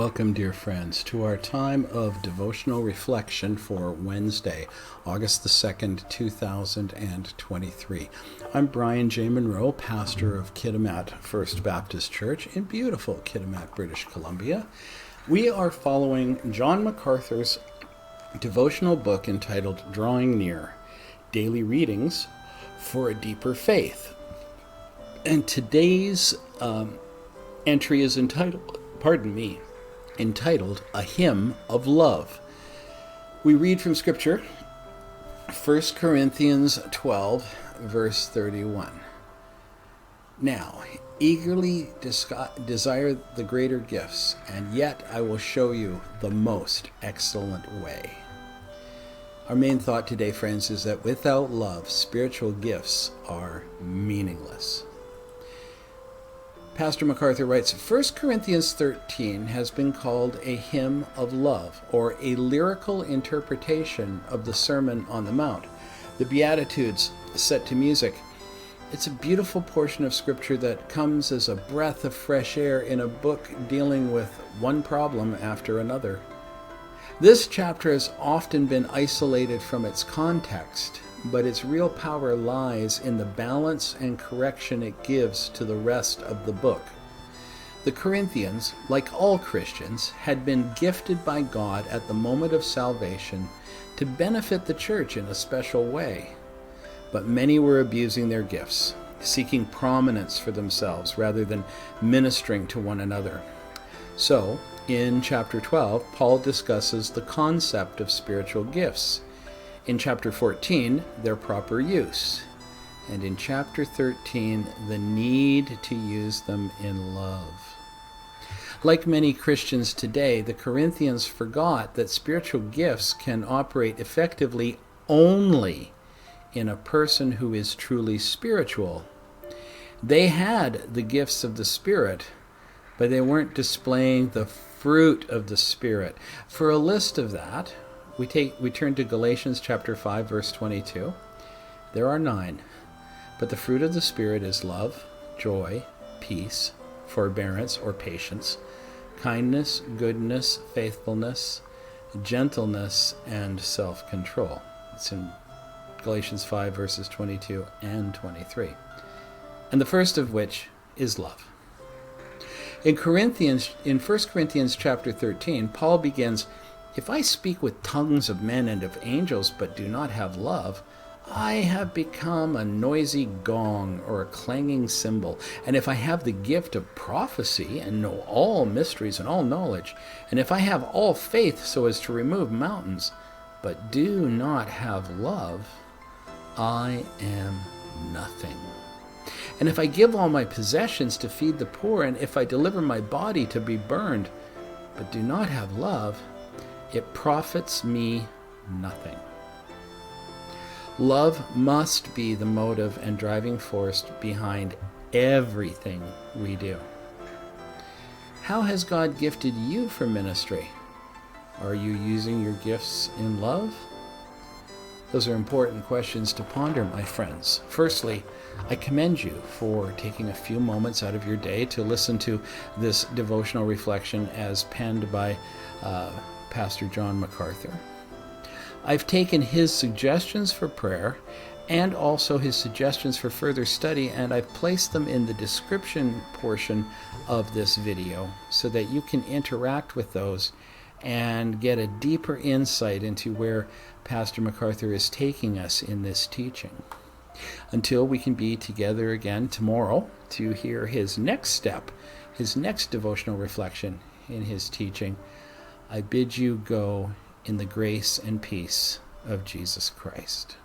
Welcome, dear friends, to our time of devotional reflection for Wednesday, August the 2nd, 2023. I'm Brian J. Munro, pastor of Kitimat First Baptist Church in beautiful Kitimat, British Columbia. We are following John MacArthur's devotional book entitled Drawing Near, Daily Readings for a Deeper Faith. And today's entry is entitled A Hymn of Love. We read from Scripture, 1 Corinthians 12, verse 31. Now, eagerly desire the greater gifts, and yet I will show you the most excellent way. Our main thought today, friends, is that without love, spiritual gifts are meaningless. Pastor MacArthur writes, 1 Corinthians 13 has been called a hymn of love, or a lyrical interpretation of the Sermon on the Mount, the Beatitudes set to music. It's a beautiful portion of Scripture that comes as a breath of fresh air in a book dealing with one problem after another. This chapter has often been isolated from its context, but its real power lies in the balance and correction it gives to the rest of the book. The Corinthians, like all Christians, had been gifted by God at the moment of salvation to benefit the church in a special way. But many were abusing their gifts, seeking prominence for themselves rather than ministering to one another. So, in chapter 12, Paul discusses the concept of spiritual gifts. In chapter 14, their proper use. And in chapter 13, the need to use them in love. Like many Christians today, the Corinthians forgot that spiritual gifts can operate effectively only in a person who is truly spiritual. They had the gifts of the Spirit, but they weren't displaying the fruit of the Spirit. For a list of that, we turn to Galatians chapter 5, verse 22. There are 9, but the fruit of the Spirit is love, joy, peace, forbearance or patience, kindness, goodness, faithfulness, gentleness, and self-control. It's in Galatians 5, verses 22 and 23. And the first of which is love. In 1 Corinthians chapter 13, Paul begins, if I speak with tongues of men and of angels, but do not have love, I have become a noisy gong or a clanging cymbal. And if I have the gift of prophecy and know all mysteries and all knowledge, and if I have all faith so as to remove mountains, but do not have love, I am nothing. And if I give all my possessions to feed the poor, and if I deliver my body to be burned, but do not have love, it profits me nothing. Love must be the motive and driving force behind everything we do. How has God gifted you for ministry? Are you using your gifts in love? Those are important questions to ponder, my friends. Firstly, I commend you for taking a few moments out of your day to listen to this devotional reflection as penned by Pastor John MacArthur. I've taken his suggestions for prayer and also his suggestions for further study, and I've placed them in the description portion of this video so that you can interact with those and get a deeper insight into where Pastor MacArthur is taking us in this teaching. Until we can be together again tomorrow to hear his next step, his next devotional reflection in his teaching, I bid you go in the grace and peace of Jesus Christ.